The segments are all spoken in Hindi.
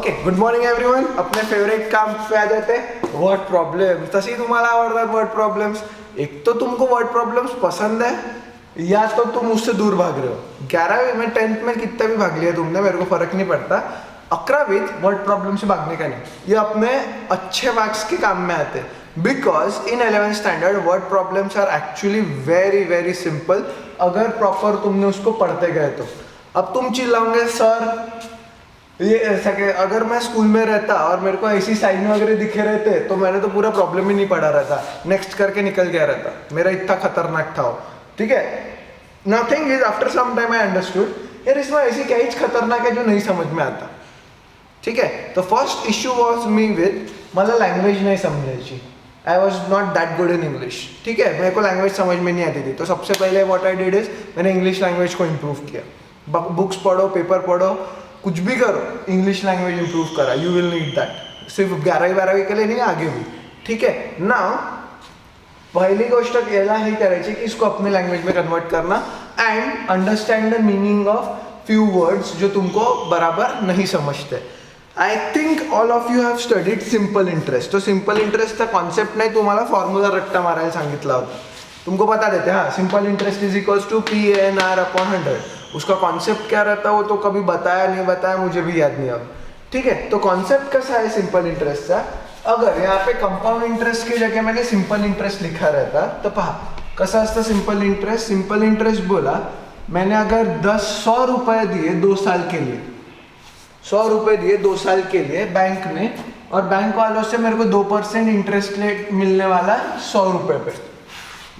Okay, good morning everyone. अपने फेवरेट काम पे आ जाते हैं, वर्ड प्रॉब्लम. तशी तुम्हाला आवडतात वर्ड प्रॉब्लम्स. एक तो तुमको वर्ड प्रॉब्लम्स पसंद है या तो तुम उससे दूर भाग रहे हो. 11वीं में 10th में कितना भी भाग लिया तुमने, मेरे को फर्क नहीं पड़ता. 11वीं वर्ड प्रॉब्लम से भागने का नहीं, ये अपने अच्छे मार्क्स के काम में आते हैं. Because in 11th standard word problems are actually very very simple अगर प्रॉपर तुमने उसको पढ़ते गए तो. अब तुम चिल्लाओगे सर ये ऐसा कि अगर मैं स्कूल में रहता और मेरे को ऐसी साइन वगैरह दिखे रहते तो मैंने तो पूरा प्रॉब्लम ही नहीं पढ़ा रहता, नेक्स्ट करके निकल गया रहता. मेरा इतना खतरनाक था वो. ठीक है, nothing is after some time I understood यार इसमें ऐसी क्या ही खतरनाक है जो नहीं समझ में आता. ठीक है, तो first issue was me with मला लैंग्वेज नहीं समझायची. I was not that good in English. ठीक है, मेरे को लैंग्वेज समझ में नहीं आती थी. तो सबसे पहले व्हाट आई डिड इज मैंने इंग्लिश लैंग्वेज को इम्प्रूव किया. बुक्स पढ़ो, पेपर पढ़ो, कुछ भी करो, इंग्लिश लैंग्वेज इंप्रूव करा. You will need that. सिर्फ 11वीं के लिए नहीं, आगे भी. ठीक है ना. पहली गोष्ट याला ही करायची की इसको अपने लैंग्वेज में कन्वर्ट करना and understand the meaning of few words जो तुमको बराबर नहीं समझते. I think all of you have studied simple interest. तो सिंपल इंटरेस्टचा कॉन्सेप्ट नाही, तुम्हाला फॉर्म्युला रट्टा मारायला सांगितला होता. तुमको बता देते, हाँ, simple interest is equals to PNR/100. उसका कॉन्सेप्ट क्या रहता है वो तो कभी बताया नहीं बताया, मुझे भी याद नहीं अब. ठीक है, तो कॉन्सेप्ट कैसा है सिंपल इंटरेस्टचा. अगर यहाँ पे कंपाउंड इंटरेस्ट की जगह मैंने सिंपल इंटरेस्ट लिखा रहता तो पहा कसा असतं सिंपल इंटरेस्ट. सिंपल इंटरेस्ट बोला मैंने अगर 100 रुपये दिए 2 साल के लिए, 100 रुपये दिए 2 साल के लिए बैंक ने, और बैंक वालों से मेरे को 2% इंटरेस्ट रेट मिलने वाला 100 रुपये पे.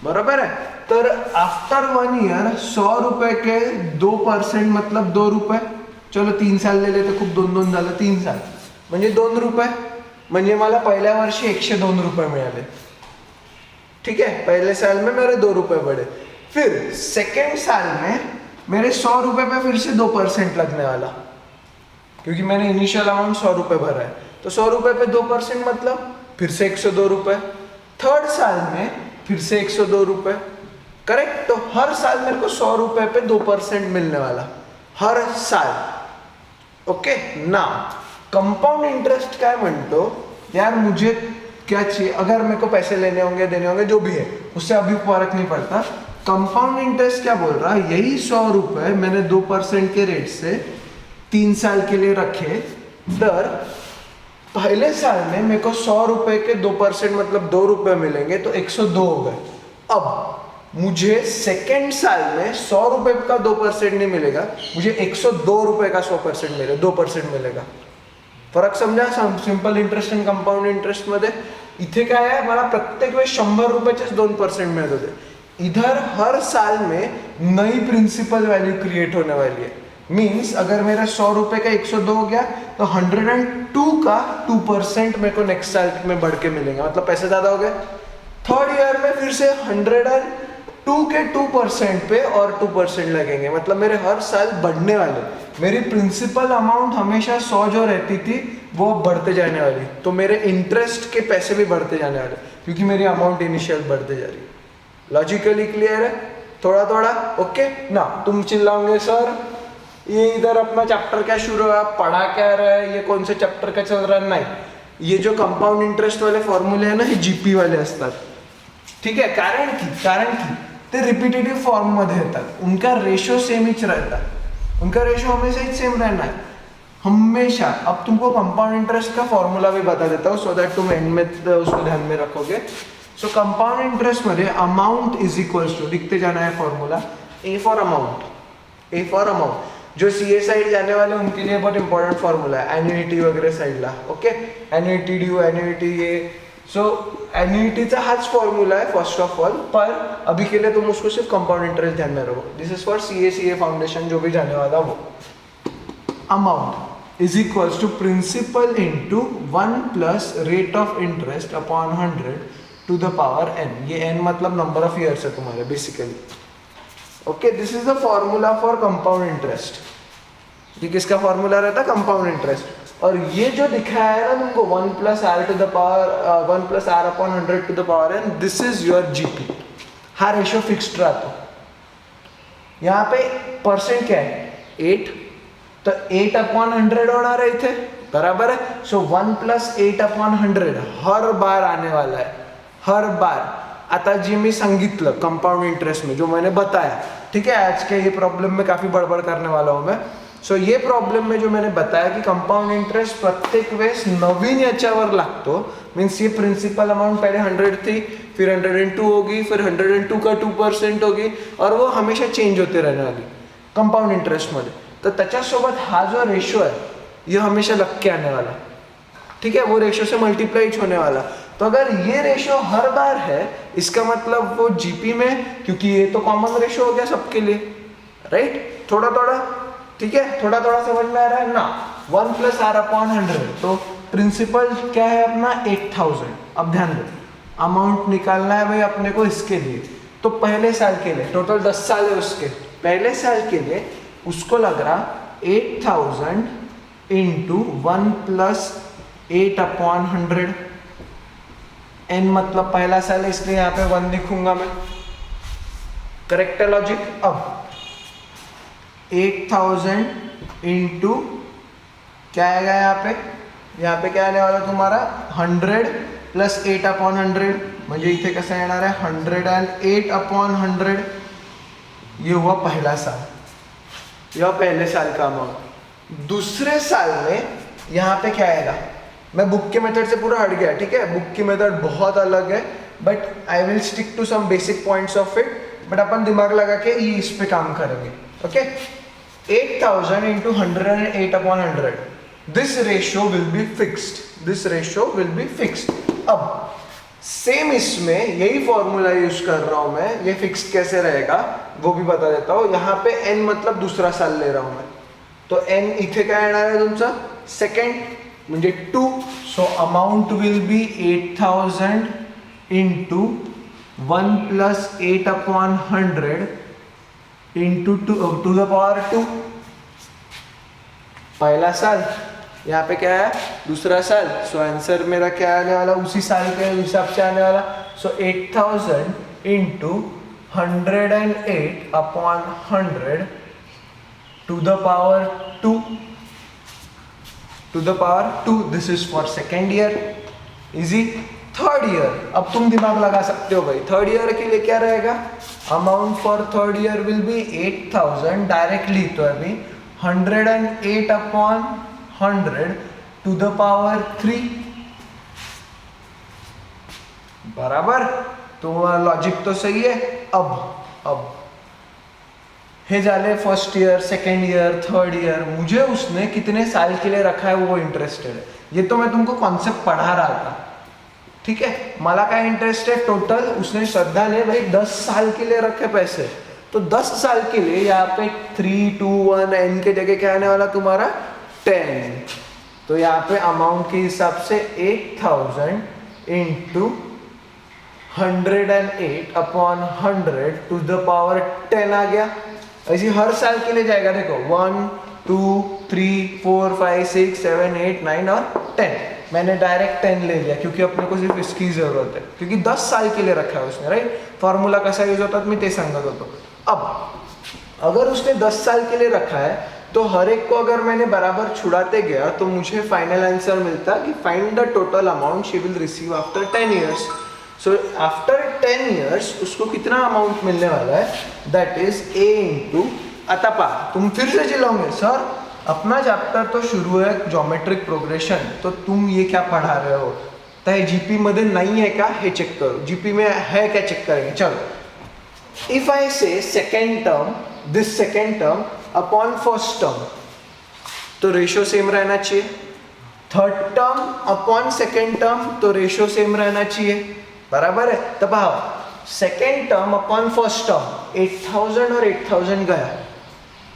बरोबर है. तर आफ्टर 1 ईयर 100 रुपये के 2% मतलब 2 रुपये. चलो 3 साल ले लेते, खूप 2 झालं, 3 साल म्हणजे 2 रुपये. म्हणजे मला पहिल्या वर्षी 102 रुपये मिळाले. ठीक है, पहले साल में मेरे 2 रुपये बढ़े. फिर सेकेंड साल में मेरे 100 रुपये पे फिर से 2% लगने वाला, क्योंकि मैंने इनिशियल अमाउंट 100 रुपये भरा है. तो 100 रुपये पे 2% मतलब फिर से 102 रुपये. थर्ड साल में फिर से 102 रुपये. करेक्ट. तो हर साल मेरे को 100 रुपये पे 2% मिलने वाला हर साल. ओके ना. कंपाउंड इंटरेस्ट क्या म्हणतो यार, मुझे क्या चाहिए, अगर मेरे को पैसे लेने होंगे देने होंगे जो भी है उससे अभी फर्क नहीं पड़ता. कंपाउंड इंटरेस्ट क्या बोल रहा है, यही 100 रुपये मैंने 2% के रेट से 3 साल के लिए रखे. दर पहले साल में मेरे को 100 रुपये के 2% मतलब 2 रुपये मिलेंगे तो 102 हो गए. अब मुझे सेकेंड साल में 100 रुपये का 2% नहीं मिलेगा, मुझे 102 रुपये का 100% मिलेगा, 2% मिलेगा. फरक समझा सिंपल इंटरेस्ट आणि कंपाउंड इंटरेस्ट मध्ये. इथे काय आहे, मला प्रत्येक वेळेस 100 रुपयाचेच 2% मिळत होते. इधर हर साल में नई प्रिंसिपल वैल्यू क्रिएट होने वाली है. मीन्स अगर मेरा 100 रुपये का 102 हो गया तो 102 का 2% मेरे को नेक्स्ट साल में बढ़ के मिलेंगे, मतलब पैसे ज़्यादा हो गए. थर्ड ईयर में फिर से 102 के 2% पे और 2% लगेंगे, मतलब मेरे हर साल बढ़ने वाले. मेरी प्रिंसिपल अमाउंट हमेशा 100 जो रहती थी वो बढ़ते जाने वाली. तो मेरे इंटरेस्ट के पैसे भी बढ़ते जाने वाले क्योंकि मेरी अमाउंट इनिशियल बढ़ते जा रही. लॉजिकली क्लियर है थोड़ा थोड़ा. ओके ना. तुम चिल्लाओगे सर ये इधर अपना चैप्टर क्या शुरू हुआ, पढ़ा क्या रहा है, ये कौन से चैप्टर का चल रहा है. नाही, ये जो कंपाउंड इंटरेस्ट वाले फॉर्म्युले है ना हे GP वाले असतात. ठीक है, कारण की ते रिपीटेटिव फॉर्म मध्ये येतात. उनका रेशो सेम ही रहता है, उनका रेशो हमेशा ही सेम रहना है हमेशा. अब तुमको कंपाउंड इंटरेस्ट का फॉर्मूला भी बता देता हूँ सो दैट तुम एंड में उसको ध्यान में रखोगे. सो कंपाउंड इंटरेस्ट मध्ये अमाउंट इज इक्वल्स टू, लिखते जाना है फॉर्मूला, A फॉर अमाउंट. जो CA साइड जाने वाले उनके लिए बहुत इंपॉर्टेंट फॉर्मूला है, एन्युइटी वगैरह साइडला. ओके, एन्युइटी ड्यू, एन्युइटी ये. सो एन्युइटीचा हाच फॉर्मूला है फर्स्ट ऑफ ऑल, पर अभी के लिए तुम उसको सिर्फ कंपाउंड इंटरेस्ट ध्यान में रखो. This is for CA foundation जो भी जाने वाला वो. Amount is equals to principal into 1 plus rate of interest upon 100 to the power n. ये n मतलब नंबर ऑफ ईयर्स है तुम्हारे basically. Okay, this is the formula for compound interest. ये किसका फॉर्मूला रहता है, कंपाउंड इंटरेस्ट. और ये जो दिखाया है ना तुमको 1 plus r to the power 1 plus r upon 100 to the power n, this is your GP. हा रेशो फिक्स्ड रहता. यहाँ पे परसेंट क्या है 8, तो 8/100 होणार आहे इथे, बराबर आहे. सो 1 + 8/100 हर बार आने वाला है, हर बार. आता जी मैं सांगितलं कंपाउंड इंटरेस्ट में जो मैंने बताया, ठीक है. आज के ये प्रॉब्लम में काफी बड़बड़ करने वाला हूं मैं. सो ये प्रॉब्लम में जो मैंने बताया की कंपाउंड इंटरेस्ट प्रत्येक वेळेस नवीन याच्यावर लागतो. मीन्स ये प्रिंसिपल अमाउंट पहले 100 थी, फिर 102 होगी, फिर 102 का 2% होगी, और वो हमेशा चेंज होते रहने वाली कंपाउंड इंटरेस्ट मध्ये. तर त्याच्यासोबत हा जो रेशो है ये हमेशा लग के आने वाला, ठीक है. वो रेशो से मल्टीप्लाई होने वाला. तो अगर ये रेशो हर बार है, इसका मतलब वो जीपी में, क्योंकि ये तो कॉमन रेशो हो गया सबके लिए, राइट. थोड़ा थोड़ा, ठीक है, थोड़ा थोड़ा समझ में आ रहा है ना. 1 + r/100. तो प्रिंसिपल क्या है अपना 8000. अब ध्यान दो, अमाउंट निकालना है भाई अपने को इसके लिए. तो पहले साल के लिए टोटल 10 साल है उसके, पहले साल के लिए उसको लग रहा 8000 × 1 + 8/100. n मतलब पहला साल है, इसलिए यहाँ पे 1 लिखूंगा मैं. करेक्ट है लॉजिक. अब 8000 × क्या आएगा यहाँ पे क्या आने वाला तुम्हारा 100 + 8/100. म्हणजे इथे कसं येणार आहे 108/100. ये हुआ पहला साल, यह पहले साल का अमाउंट. दूसरे साल में यहाँ पे क्या आएगा, मैं बुक के मेथड से पूरा हट गया, ठीक है. बुक की मेथड बहुत अलग है, but I will stick to some basic points of it. But अपन दिमाग लगा के ये इस पे काम करेंगे, okay. 8000 × 108/100. This ratio will be fixed, this ratio will be fixed. अब सेम इसमें यही फॉर्मूला यूज कर रहा हूं मैं. ये फिक्स्ड कैसे रहेगा वो भी बता देता हूं. यहाँ पे n मतलब दूसरा साल ले रहा हूं मैं, तो n इथे काय येणार आहे तुमचा सेकंड, म्हणजे 2. सो अमाउंट विल बी 8000 × 1 + 8/100 × 2 पहला साल. यहाँ पे क्या है दूसरा साल. सो आंसर मेरा क्या आने वाला, उसी साल के हिसाब से आने वाला. सो 8000 × 108/100 × 2. This is for second year. Easy. Third year, अब तुम दिमाग लगा सकते हो भाई. थर्ड ईयर के लिए क्या रहेगा, amount for third year will be 8000 directly, तो अभी 108/100 × 3. बराबर. तो लॉजिक तो सही है. अब हे झाले first year, second year, third year. मुझे उसने कितने साल के लिए रखा है वो इंटरेस्टेड है. ये तो मैं तुमको कॉन्सेप्ट पढ़ा रहा था, ठीक है. मला काय इंटरेस्ट है टोटल, उसने श्रद्धा ने भाई 10 साल के लिए रखे पैसे. तो 10 साल के लिए यहाँ पे 3, 2, 1 n के जगह क्या आने वाला तुम्हारा 10. तो यहाँ पे अमाउंट के हिसाब से 8000 × 108/100 × 10 आ गया. ऐसे हर साल के लिए जाएगा. देखो 1, 2, 3, 4, 5, 6, 7, 8, 9 और 10. मैंने डायरेक्ट 10 ले लिया क्योंकि अपने को सिर्फ इसकी जरूरत है, क्योंकि 10 साल के लिए रखा है उसने, राइट. फॉर्मूला कसा यूज होता मी ते सांगत होतो. अब अगर उसने 10 साल के लिए रखा है तो हर एक को अगर मैंने बराबर छुड़ाते गया तो मुझे फाइनल आंसर मिलता कि find the total amount she will receive after 10 years. So after 10 years उसको कितना अमाउंट मिलने वाला है, दैट इज a × आता पा. तुम फिर से चिल्लाओगे सर अपना चैप्टर तो शुरू है ज्योमेट्रिक प्रोग्रेशन, तो तुम ये क्या पढ़ा रहे हो. तो जीपी मध्ये नहीं है क्या, हे चेक करो. जीपी में है क्या चेक करेंगे. चलो, इफ आई से second term, this second term upon first term, तो रेशियो सेम रहना चाहिए. Third term upon second term, तो रेशियो सेम रहना चाहिए. बराबर है. तो भाव second term upon first term 8000 और 8000 गया.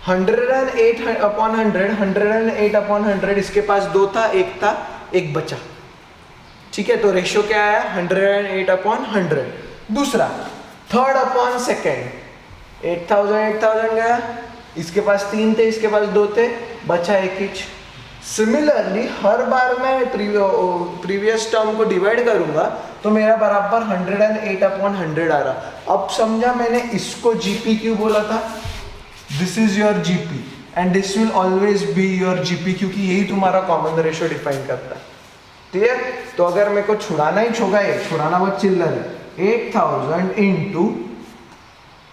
108/100, 108/100 इसके पास 2 था, 1 था, 1 बचा. ठीक है. तो रेशियो क्या आया 108/100. दूसरा थर्ड अपॉन सेकेंड 8000 गया. इसके पास 3 थे, इसके पास 2 थे, बचा 1 ही. सिमिलरली हर बार मैं प्रीवियस टर्म को डिवाइड करूंगा तो मेरा बराबर 108/100 आ रहा. अब समझा मैंने इसको जीपी क्यों बोला था. This is your GP and this will always be your GP, क्योंकि यही तुम्हारा कॉमन रेशियो डिफाइन करता है। क्लियर? तो अगर मेरे को छुड़ाना ही छोगा, ये छुड़ाना बहुत चिल्लर है, 8000 इंटू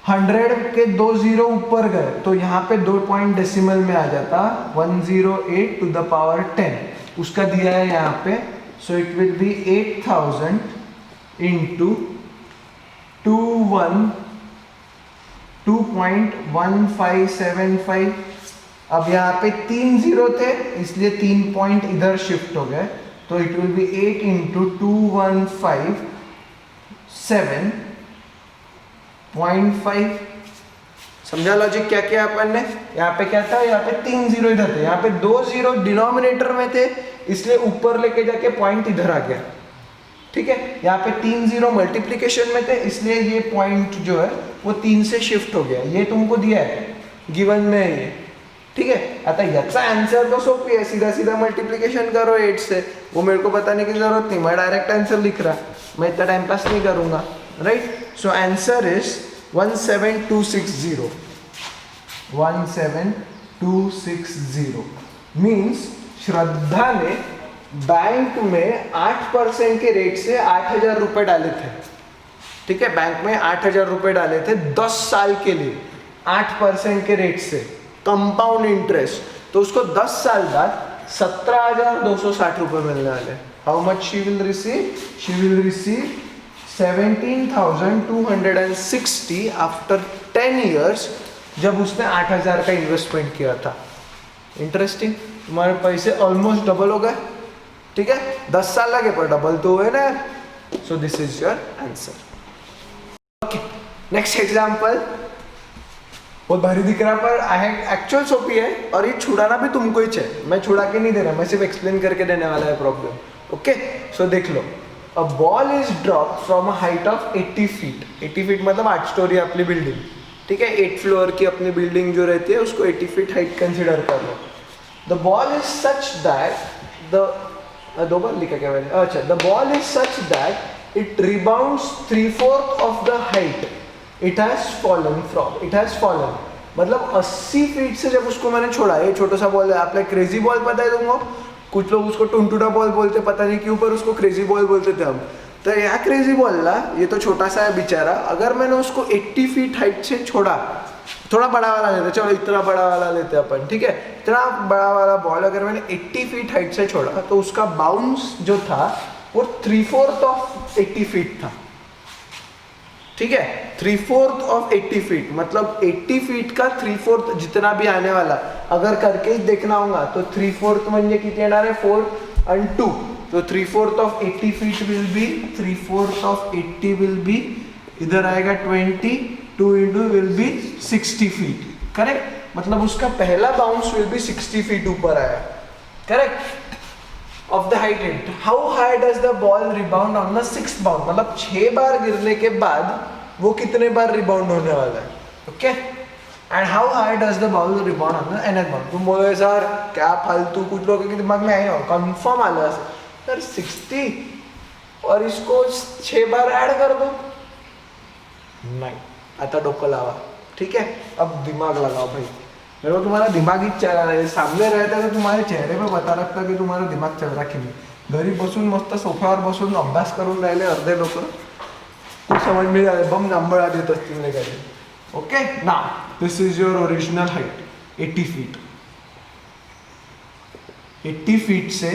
100 के 2 जीरो ऊपर गए तो यहाँ पे 2 पॉइंट डेसिमल में आ जाता 108 टू द पावर 10, उसका दिया है यहाँ पे। So it will be 8000 into 2.1575। अब यहाँ पे 3 जीरो थे इसलिए 3 पॉइंट इधर शिफ्ट हो गए, तो इट विल बी 8 इंटू 2157.5। समझा लॉजिक क्या किया अपन ने? यहाँ पे क्या था, यहाँ पे 3 जीरो इधर थे, यहाँ पे 2 जीरो डिनोमिनेटर में थे इसलिए ऊपर लेके जाके पॉइंट इधर आ गया। ठीक है, यहाँ पे 3 जीरो मल्टीप्लीकेशन में थे इसलिए ये पॉइंट जो है वो 3 से शिफ्ट हो गया। ये तुमको दिया है गिवन में ये। ठीक है, आता याचा आंसर तो सोपी है, सीधा सीधा मल्टीप्लीकेशन करो 8 से, वो मेरे को बताने की जरूरत नहीं, मैं डायरेक्ट आंसर लिख रहा, मैं इतना टाइम पास नहीं करूंगा। Right, so answer is 17260। 17260 means Shraddha ने बैंक में 8% के रेट से 8000 रुपए डाले थे। ठीक है, बैंक में 8000 रुपए डाले थे 10 साल के लिए 8% के रेट से कंपाउंड इंटरेस्ट, तो उसको 10 साल बाद 17,260 रुपए मिलने वाले। How much she will receive? She will receive 17,260 after 10 years, जब उसने 8000 का इन्वेस्टमेंट किया था। इंटरेस्टिंग, तुम्हारे पैसे ऑलमोस्ट डबल हो गए। ठीक है, 10 साल लगे पर डबल तो हुए ना। So this is your answer. Okay, next example बहुत भारी दिख रहा पर एक्चुअल सोपी है, और ये छुड़ाना भी तुमको ही चाहिए, मैं छुड़ा के नहीं दे रहा, मैं सिर्फ एक्सप्लेन करके देने वाला है प्रॉब्लम। ओके, सो देख लो, a ball is drop from a height of 80 feet. 80 feet मतलब 8 स्टोरी अपनी बिल्डिंग। ठीक है, 8 फ्लोर की अपनी बिल्डिंग जो रहती है उसको 80 फीट हाइट कंसिडर कर लो। The ball is such that दो बार लिखा क्या मैंने, अच्छा, the ball is such that it rebounds 3/4 of the height it has fallen from. It has fallen मतलब 80 फीट से जब उसको मैंने छोड़ा, ये छोटा सा बॉल है, आपने क्रेजी बॉल पता है तुमको, कुछ लोग उसको टुनटुना बॉल बोलते, पता नहीं क्यों, पर उसको क्रेजी बॉल बोलते थे हम। तो यह क्रेजी बॉल ना, ये तो छोटा सा है बेचारा, अगर मैंने उसको 80 फीट हाइट से छोड़ा, थोड़ा बड़ा वाला लेते, चलो इतना बड़ा वाला लेते अपन। ठीक है, इतना बड़ा वाला बॉल अगर मैंने 80 फीट हाइट से छोड़ा तो उसका बाउंस जो था वो 3/4 ऑफ 80 फीट था। ठीक है, 3/4 ऑफ 80 फीट मतलब 80 फीट का 3/4 जितना भी आने वाला, अगर करके ही देखना होगा तो 3/4 म्हणजे किती येणार है, 4 and 2, तो 3/4 of 80 feet will be 3/4 of 80 will be, इधर आएगा 20, 2 into will be 60 feet. Correct, मतलब उसका पहला बाउंस विल बी 60 फीट ऊपर आया। Correct, of the height rate. How high does the ball rebound on the 6th bound, मतलब 6 बार गिरने के बाद वो कितने बार रिबाउंड होने वाला है। Okay, and how high does the ball rebound on the nth bound. तुम बोले सर क्या फालतू, कुछ लोगों के दिमाग में आया कंफर्म आला सर 60 और इसको 6 बार ऐड कर दो, नहीं, आता डोकं लावा। ठीक है, अब दिमाग लगाओ भाई, मेरे को तुम्हारा दिमाग ही चला रहा है, सामने रहता है तो तुम्हारे चेहरे पे पता लगता कि तुम्हारा दिमाग चल रहा की नाही। घरी बसून मस्त सोफ्यावर बसून अभ्यास करून राहिले अर्धे लोक, कुछ समझ में आए, बम जांभळा देत असतील मेरे घरी। Okay, now this is your original height 80 feet. 80 feet से,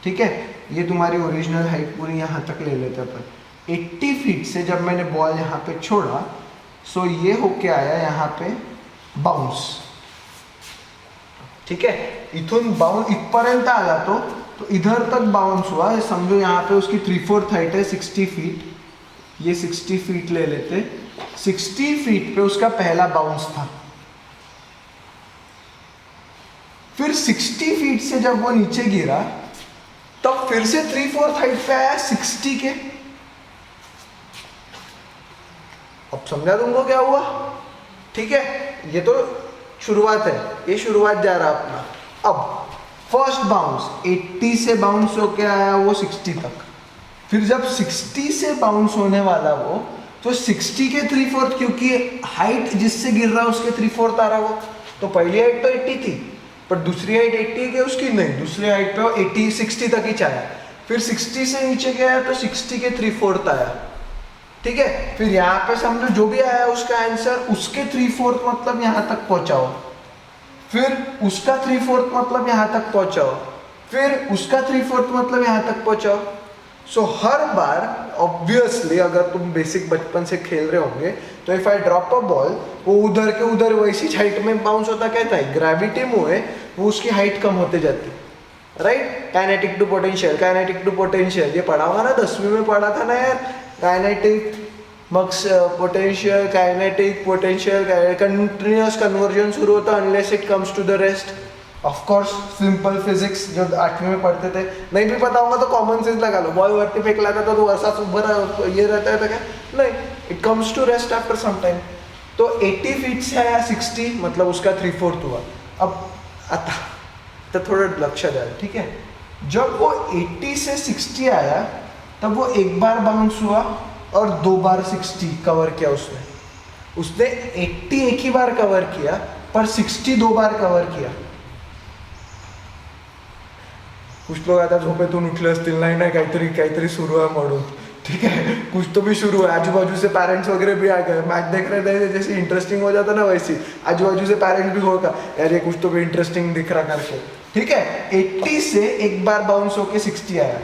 ठीक है, ये तुम्हारी ओरिजिनल हाइट पूरी यहाँ तक ले लेते अपन। 80 फीट से जब मैंने बॉल यहाँ पे छोड़ा, सो ये होके आया यहाँ पे बाउंस। ठीक है, इथून बाउंस इथपर्यंत आला तो इधर तक बाउंस हुआ, समझो यहाँ पे उसकी 3/4 हाइट है 60 फीट, ये 60 फीट ले लेते, 60 फीट पे उसका पहला बाउंस था। फिर 60 फीट से जब वो नीचे गिरा तब फिर से 3/4 हाइट पे आया 60 के। अब समझा तुमको क्या हुआ? ठीक है, ये तो शुरुआत है, ये शुरुआत जा रहा अपना। अब फर्स्ट बाउंस 80 से बाउंस होके आया वो 60 तक, फिर जब 60 से बाउंस होने वाला वो, तो 60 के 3/4, क्योंकि हाइट जिससे गिर रहा है उसके 3/4 आ रहा वो, तो पहली हाइट तो 80 थी, पर दूसरी हाइट 80 है कि उसकी नहीं, दूसरी हाइट पे वो 80 60 तक ही आया, फिर 60 से नीचे गया तो 60 के 3/4 आया, ठीक है। फिर यहाँ पे समझो जो भी आया उसका आंसर उसके 3/4 मतलब यहाँ तक पहुंचाओ, फिर उसका 3/4 मतलब यहाँ तक पहुंचाओ, फिर उसका 3/4 मतलब यहाँ तक पहुंचाओ। सो हर बार ऑब्वियसली अगर तुम बेसिक बचपन से खेल रहे होंगे तो if I drop a ball, वो उधर के उधर वैसी हाइट में बाउंस होता कहता है, ग्रेविटी मुझे वो उसकी हाइट कम होते जाती, right. Kinetic to potential, kinetic to potential ये पढ़ा होगा ना, 10वीं में पढ़ा था ना यार, काइनेटिक मक्स potential, kinetic potential, continuous conversion शुरू होता unless it comes to the rest. Of course simple physics जो 8वीं में पढ़ते थे, नहीं भी पता होगा तो कॉमन सेंस लगा लो, बॉल वरती फेंक लाता था तो ऐसा ऊपर ये रहता है तो क्या नहीं, it comes to rest after some time. तो 80 फीट से आया 60 मतलब उसका 3/4 हुआ। अब आता तो थोड़ा लक्ष द्या, ठीक है। जब वो 80 से 60 आया तब वो एक बार बाउंस हुआ और 2 बार 60 कवर किया उसने। उसने 80 एक ही बार कवर किया पर 60 2 बार कवर किया। कुछ लोग आता झोपेतून उठले असतील, नाही नाही काहीतरी सुरू आहे म्हणून, ठीक है, कुछ तो भी शुरू है। आजू बाजू से पेरेंट्स वगैरह भी आ गए, मैच देख रहे थे, जैसे इंटरेस्टिंग हो जाता ना वैसी आजू बाजू से पेरेंट्स भी होगा, यार ये कुछ तो भी इंटरेस्टिंग दिख रहा करके, ठीक है। 80 से एक बार बाउंस होके 60 आया,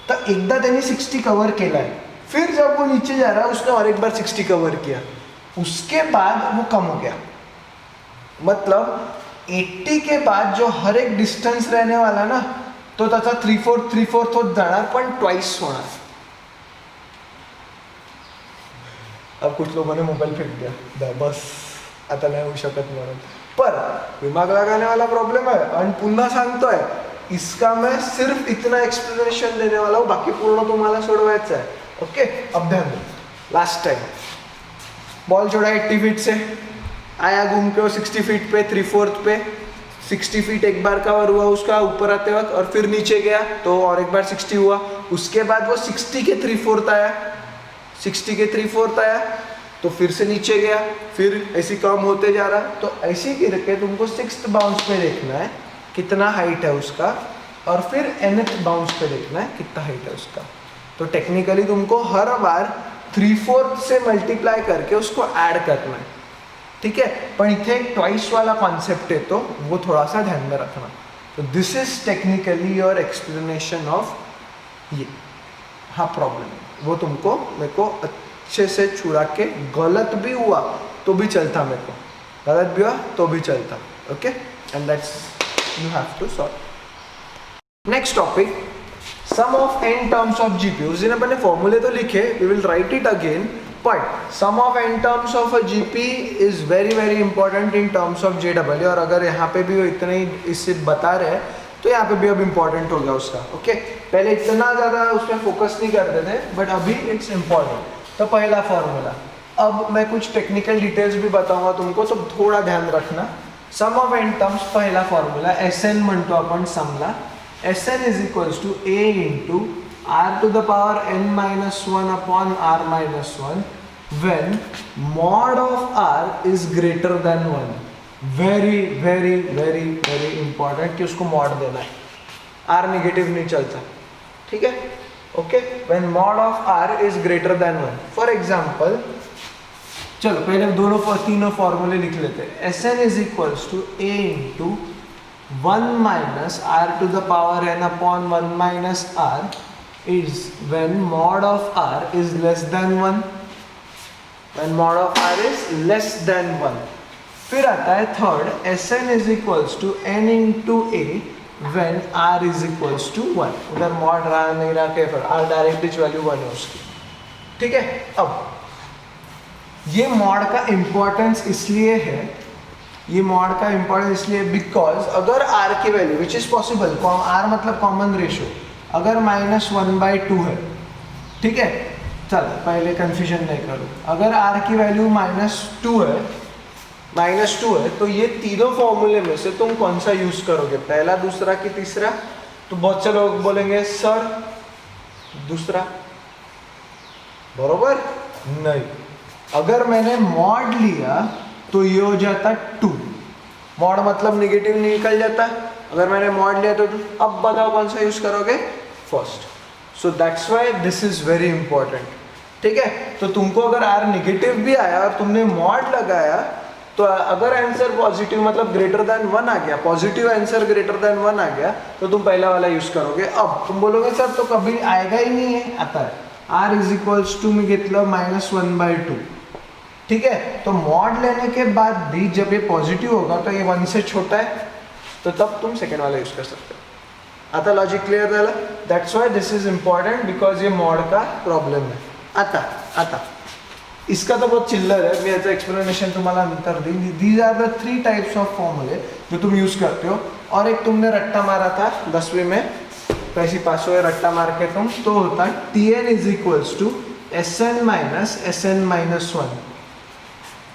तो एकदा त्यांनी 60 कवर केला है, फिर जब वो नीचे जा रहा है उसने और एक बार 60 कवर किया, उसके बाद वो कम हो गया। मतलब 80 के बाद जो हर एक डिस्टेंस रहने वाला ना तो त्याचा 3/4 होत जाणार पण ट्वाइस होणार। अब कुछ लोगों ने मोबाइल फेंक दिया, बस आता नाही होऊ शकत म्हणून, पर दिमाग लगाने वाला प्रॉब्लेम है। और पुन्हा सांगतोय, इसका मैं सिर्फ इतना एक्सप्लेनेशन देने वाला हूँ, बाकी पूर्ण तुम्हाला सोडवायचं है, ओके। अब ध्यान दो, लास्ट टाइम बॉल छोड़ा 80 फीट से, आया घूम के वो 60 फीट पे 3/4 पे, 60 फीट एक बार कवर हुआ उसका ऊपर आते वक्त, और फिर नीचे गया तो और एक बार 60 हुआ, उसके बाद वो 60 के 3/4 आया, 60 के 3/4 आया तो फिर से नीचे गया, फिर ऐसी कम होते जा रहा। तो ऐसे करके तुमको 6th बाउंस पे देखना है कितना हाइट है उसका, और फिर nth बाउंस पे देखना है कितना हाइट है उसका। तो टेक्निकली तुमको हर बार 3/4 से मल्टीप्लाई करके उसको ऐड करना है, ठीक है। पर इथे एक ट्वाइस वाला कॉन्सेप्ट है तो वो थोड़ा सा ध्यान में रखना। तो this is technically your explanation of ये हाँ प्रॉब्लम, वो तुमको मेरे को अच्छे से छुड़ा के, गलत भी हुआ तो भी चलता, मेरे को गलत भी हुआ तो भी चलता, okay. And that's you have to solve. Next topic, sum of n terms of GP। उस दिन अपन ने फॉर्मूले तो लिखे, we will write it again, but sum of n terms of a GP is very important in terms of JW। और अगर यहाँ पे भी वो इतना ही इससे बता रहे हैं तो यहाँ पे भी अब इम्पोर्टेंट हो गया उसका, ओके। पहले इतना ज़्यादा उसमें फोकस नहीं करते थे, बट अभी इट्स इम्पॉर्टेंट। तो पहला फॉर्मूला, अब मैं कुछ टेक्निकल डिटेल्स भी बताऊंगा तुमको, तो थोड़ा ध्यान रखना। सम ऑफ n टर्म्स, पहला फॉर्मूला SN म्हणतो आपण समला, SN is equals to A into R to the power n-1 upon R-1 when mod of R is greater than 1। Very important कि उसको मॉड देना है, R नेगेटिव नहीं चलता, ठीक है, okay. When mod of R is greater than 1, for example, चलो पहले तीनों फॉर्मूले लिख लेते हैं। SN is equals to A into 1 minus R to the power n upon 1 minus R is when mod of R is less than 1, when mod of R is less than 1। फिर आता है third, SN is equals to n into A when R is equals to 1। उधर मॉड रहा नहीं रहा के, फिर R डायरेक्ट वैल्यू 1 है उसकी, ठीक है। अब ये मॉड का इम्पोर्टेंस इसलिए है, ये मॉड का इम्पोर्टेंस इसलिए बिकॉज अगर R की value which is possible, R मतलब कॉमन रेशियो, अगर -1/2 है, ठीक है, चल पहले कंफ्यूजन नहीं करो, अगर R की वैल्यू -2 है तो ये तीनों फॉर्मूले में से तुम कौन सा यूज करोगे, पहला, दूसरा कि तीसरा? तो बहुत से लोग बोलेंगे सर दूसरा, बरोबर नहीं। अगर मैंने मॉड लिया तो ये हो जाता 2, मॉड मतलब निगेटिव निकल जाता है, अगर मैंने मॉड लिया तो अब बताओ कौन सा यूज करोगे, first. So that's why this is very important, ठीक है। तो तुमको अगर आर निगेटिव भी आया और तुमने मॉड लगाया तो अगर आंसर पॉजिटिव मतलब ग्रेटर देन 1 आ गया, पॉजिटिव आंसर ग्रेटर देन 1 आ गया तो तुम पहला वाला यूज करोगे। अब तुम बोलोगे सर तो कभी आएगा ही नहीं है, आता है आर इज इक्वल्स टू, मैं घेतलं -1/2, ठीक है। तो मॉड लेने के बाद भी जब ये पॉजिटिव होगा तो ये 1 से छोटा है, तो तब तुम सेकेंड वाला यूज कर सकते हो। आता लॉजिक क्लियर झालं? That's why this is important because ये मॉड का प्रॉब्लेम है। आता इसका तो बहुत चिल्लर है, मैं याचा एक्सप्लेनेशन तुम्हाला नंतर देईन। These are the 3 types of फॉर्मूले जो तुम यूज करते हो। और एक तुमने रट्टा मारा था 10वीं में, कैसी पास हुए रट्टा मार के तुम, तो होता Tn is equals to Sn minus Sn minus 1।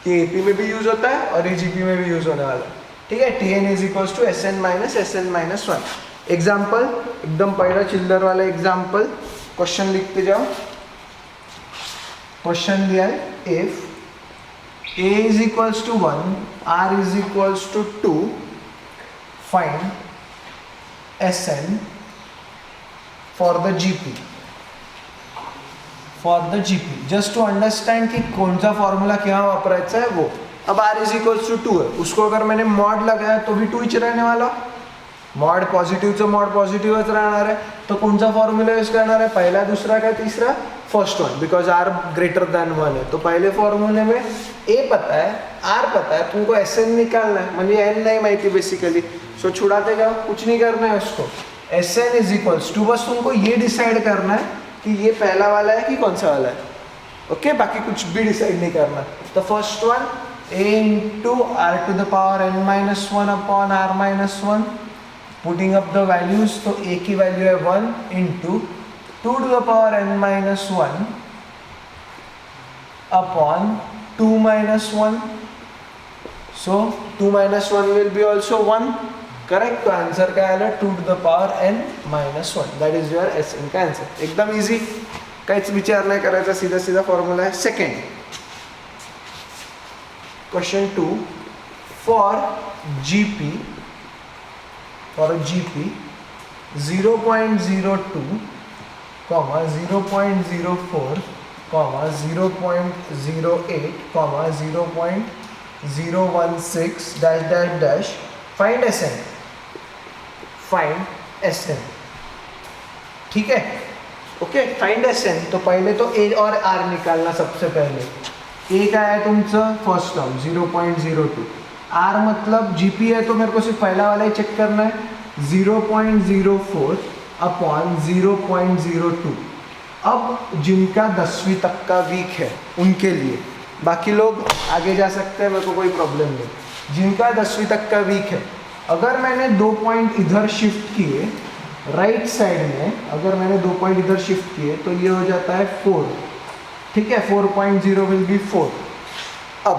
ये एपी में भी यूज होता है और जीपी में भी यूज होने वाला है, ठीक है। Tn is equals to Sn minus Sn minus 1। Example, एकदम पहला चिल्लर वाला एग्जाम्पल, क्वेश्चन लिखते जाओ। क्वेश्चन दिया है if a is equals to 1, r is equals to 2, find Sn for the GP. For the GP just to understand कि कौन सा फॉर्मूला क्या वापरायचा है वो। अब r इज इक्वल्स टू 2 है, उसको अगर मैंने मॉड लगाया तो भी 2 ही रहने वाला। मॉड पॉझिटिव्हचं मॉड पॉझिटिव्हच राहणार है, तो कौन सा फॉर्मूला यूज करना है, पहला दूसरा का तीसरा, first one, because r greater than 1 है। तो पहले फॉर्मूले में a पता है, r पता है, तुमको Sn निकालना है, म्हणजे n नहीं माहिती बेसिकली। सो छुड़ाते जाओ, कुछ नहीं करना है उसको। Sn इज इक्वल्स टू, बस तुमको ये डिसाइड करना है कि ये पहला वाला है कि कौन सा वाला है, ओके। बाकी कुछ भी डिसाइड नहीं करना। तो first one a into r to the power n minus 1 upon r minus 1, putting up the values. तो a की वैल्यू है 1 into 2 to the power n minus 1 upon 2 minus 1। So 2 minus 1 will be also 1, correct. तो आंसर क्या आला, 2 to the power n minus 1, that is your Sn का आंसर। एकदम इजी, काहीच विचार नाही करायचा, सीधा सीधा फॉर्मूला है। Second question 2, for GP 0.02, 0.04, 0.08, 0.016 dash dash dash, find Sn, find Sn, ठीक है, ओके। फाइंड Sn, तो पहले तो a और r निकालना सबसे पहले। a क्या है तुमचं फर्स्ट टर्म 0.02, r मतलब जीपी है तो मेरे को सिर्फ पहला वाला ही चेक करना है, 0.04 अपॉन 0.02। अब जिनका 10वीं तक का वीक है उनके लिए, बाकी लोग आगे जा सकते हैं, मेरे को कोई प्रॉब्लम नहीं। जिनका 10वीं तक का वीक है, अगर मैंने 2 पॉइंट इधर शिफ्ट किए राइट साइड में, अगर मैंने 2 पॉइंट इधर शिफ्ट किए तो ये हो जाता है 4, ठीक है। 4.0 विल बी 4। अब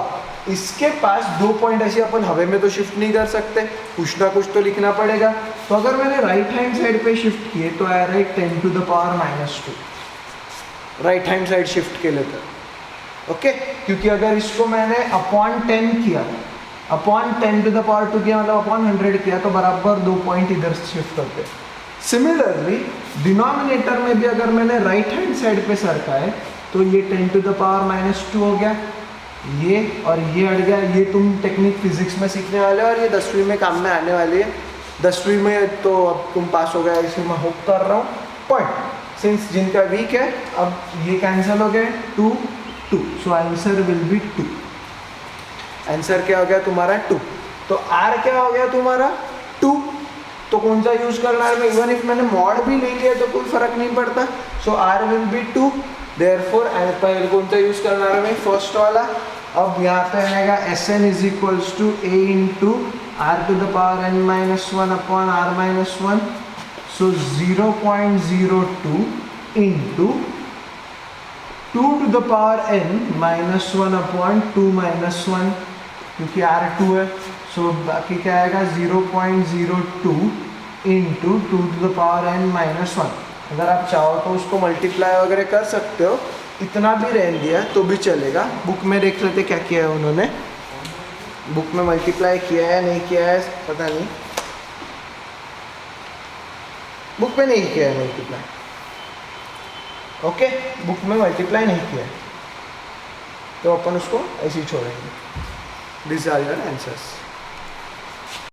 इसके पास 2 पॉइंट ऐसे अपन हवे में तो शिफ्ट नहीं कर सकते, कुछ ना कुछ तो लिखना पड़ेगा। तो अगर मैंने राइट हैंड साइड पे शिफ्ट किए तो आ रहा है 10 to the power minus 2, right hand side shift के लिए, ओके। क्योंकि अगर इसको मैंने अपॉन 10 किया, अपॉन 10 टू द पावर 2 किया, मतलब अपॉन 100 किया, तो बराबर 2 पॉइंट इधर शिफ्ट होते। सिमिलरली डिनोमिनेटर में भी अगर मैंने राइट हैंड साइड पे सरका है तो ये 10 टू द पावर माइनस 2 हो गया, ये और ये अड़ गया। ये तुम टेक्निक फिजिक्स में सीखने वाले हो और ये 10वीं में काम में आने वाली है। 10वीं में तो अब तुम पास हो गया, इसे मैं होप कर रहा हूँ। बट सिंस जिनका वीक है, अब ये कैंसिल हो गए, 2 2, so answer will be 2। Answer क्या हो गया तुम्हारा 2। तो आर क्या हो गया तुम्हारा 2। तो कौन सा यूज करना है, इवन इफ मैंने मॉड भी ले लिया तो कोई फर्क नहीं पड़ता। सो आर विल बी 2, देयरफॉर पहले कौन सा यूज करना है मैं, फर्स्ट वाला। अब यहाँ पे आएगा Sn is equals to a into r to the power n minus 1 upon r minus 1। So 0.02 into 2 to the power n minus 1 upon 2 minus 1, क्योंकि r 2 है। सो बाकी क्या आएगा 0.02 into 2 to the power n minus 1। अगर आप चाहो तो उसको मल्टीप्लाई वगैरह कर सकते हो, इतना भी रहने दिया तो भी चलेगा। बुक में देख लेते क्या किया है उन्होंने। बुक में मल्टीप्लाई किया है नहीं किया है पता नहीं, बुक में नहीं किया है मल्टीप्लाई। ओके, बुक में मल्टीप्लाई नहीं किया है तो अपन उसको ऐसे ही छोड़ेंगे। This are your answers.